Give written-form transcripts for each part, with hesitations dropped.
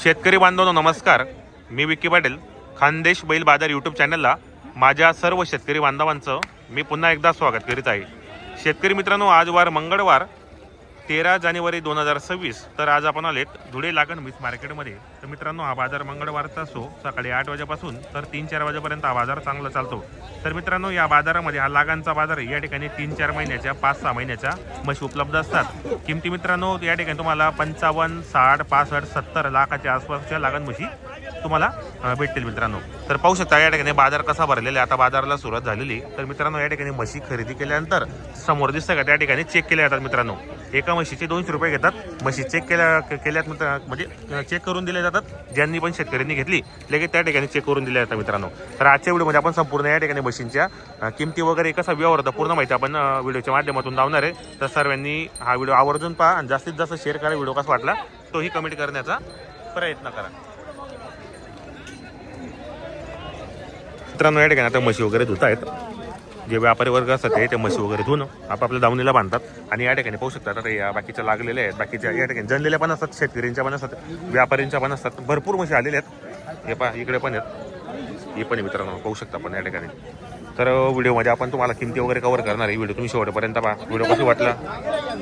शेतकरी बांधवांनो नमस्कार. मी विक्की पाटील. खानदेश बैल बाजार यूट्यूब चॅनलला माझ्या सर्व शेतकरी बांधवांचं मी पुन्हा एकदा स्वागत करीत आहे. शेतकरी मित्रांनो, आज वार मंगळवार 13 जानेवारी 2026. तर आज आपण आलेत धुळे लागण मिस मार्केटमध्ये. तर मित्रांनो, हा बाजार मंगळवारचा असो सकाळी 8 वाजेपासून तर 3-4 वाजेपर्यंत हा बाजार चांगला चालतो. तर मित्रांनो, या बाजारामध्ये हा लागांचा बाजार आहे. या ठिकाणी 3-4 महिन्याच्या 5-6 महिन्याच्या म्हशी उपलब्ध असतात. किमती मित्रांनो या ठिकाणी तुम्हाला 55, 60, 65, 70 लाखाच्या आसपासच्या लागण म्हशी तुम्हाला भेटतील मित्रांनो. तर पाहू शकता या ठिकाणी बाजार कसा भरलेला आहे. आता बाजाराला सुरुवात झालेली. तर मित्रांनो, या ठिकाणी म्हशी खरेदी केल्यानंतर समोर दिसतं का त्या ठिकाणी चेक केल्या जातात मित्रांनो. एका म्हशीचे 200 रुपये घेतात. म्हशी चेक केल्यात म्हणजे चेक करून दिल्या जातात. ज्यांनी पण शेतकऱ्यांनी घेतली लगेच त्या ठिकाणी चेक करून दिल्या जातात मित्रांनो. तर आजच्या व्हिडिओमध्ये आपण संपूर्ण या ठिकाणी म्हशींच्या किमती वगैरे कसा व्यवहार होता पूर्ण माहिती आपण व्हिडिओच्या माध्यमातून लावणार आहे. तर सर्वांनी हा व्हिडिओ आवर्जून पहा आणि जास्तीत जास्त शेअर करा. व्हिडिओ कसा वाटला तोही कमेंट करण्याचा प्रयत्न करा. मित्रांनो, या ठिकाणी आता म्हशी वगैरे धुत आहेत. जे व्यापारी वर्ग असतात ते म्हशी वगैरे धुवून आपापल्या दावणीला बांधतात. आणि या ठिकाणी पाहू शकतात आता या बाकीच्या लागलेल्या आहेत. बाकीच्या या ठिकाणी जनलेल्या पण असतात, शेतकऱ्यांच्या पण असतात, व्यापाऱ्यांच्या पण असतात. भरपूर म्हशी आलेल्या आहेत. हे पहा इकडे पण आहेत, हे पण मित्रांनो पाहू शकता आपण या ठिकाणी. तर व्हिडिओमध्ये आपण तुम्हाला किमती वगैरे कव्हर करणार आहे. व्हिडिओ तुम्ही शेवटपर्यंत पहा. व्हिडिओ कसा वाटला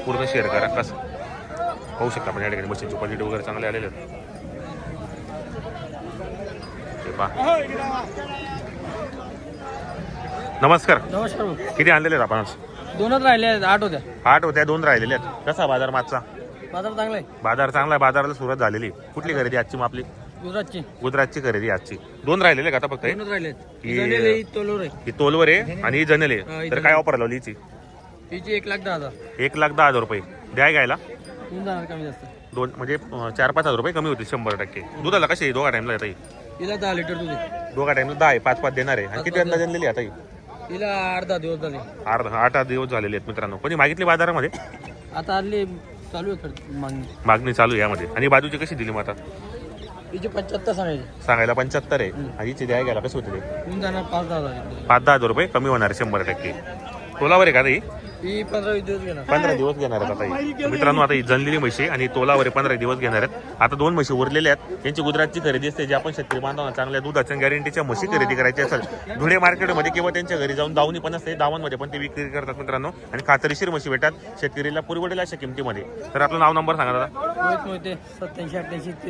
पूर्ण शेअर करा. कसं पाहू शकता आपण या ठिकाणी म्हशींची क्वालिटी वगैरे चांगले आलेले आहेत. हे पहा. नमस्कार. नमस्कार. किती आणलेले आहेत आपण आज? 2च राहिले आहेत. 8 होत्या. 8 होत्या, 2 राहिलेले आहेत. कसा बाजार मागचा? बाजार चांगला आहे. बाजार चांगला आहे. बाजाराला सुरुवात झालेली. कुठली खरेदी आजची मग आपली? गुजरातची खरेदी आजची. 2 राहिलेले का आता फक्त? 2च राहिले ही ही तोलवर आहे आणि ही जनेले. तर काय ऑफर लावली हिची? तिची 1,10,000. 1,10,000 रुपये द्याय गायला. होऊन जाणार कमी जास्त. 2 म्हणजे 4-5 हजार रुपये कमी होते 100%. दुधाला कशी आहे? दोघा टाइमला येता ही? तिला 10 लिटर दूध आहे. दोघा टाइमला 10 आहे. 5-5 देणार आहे. आणि किती अंदा जनलेली आता ही? तिला 8-10 दिवस झाले. 8 दिवस झालेले आहेत मित्रांनो. कोणी मागितली बाजारामध्ये? आता आली चालू आहे मागणी. मागणी चालू आहे यामध्ये. आणि बाजूची कशी दिली मग आता? तिची 75 सांगायची. सांगायला 75 आहे. आणि हिची द्याय घ्यायला कशी होते ते? होऊन जाणार 5-10,000. 5-10 हजार रुपये कमी होणार 100%. तोलावर आहे का ही? ती 15-20 दिवस घेणार. 15 दिवस घेणार आहेत आता ही. मित्रांनो, आता ही जनलेली म्हशी आणि तोलावर 15 दिवस घेणार आहेत. आता 2 म्हशी उरलेल्या आहेत. यांची गुजरातची खरेदी असते. जे आपण शेतकरी बांधवांना चांगल्या दुधाच्या गॅरंटीच्या म्हशी खरेदी करायची असेल धुळे मार्केटमध्ये किंवा त्यांच्या घरी जाऊन दावणी पण असते, दावणमध्ये पण ते विक्री करतात मित्रांनो. आणि खात्रीशीर म्हशी भेटतात शेतकरीला पुरवडेल अशा किमतीमध्ये. तर आपलं नाव नंबर सांगा दादा. रोहित मोहिते 87-88.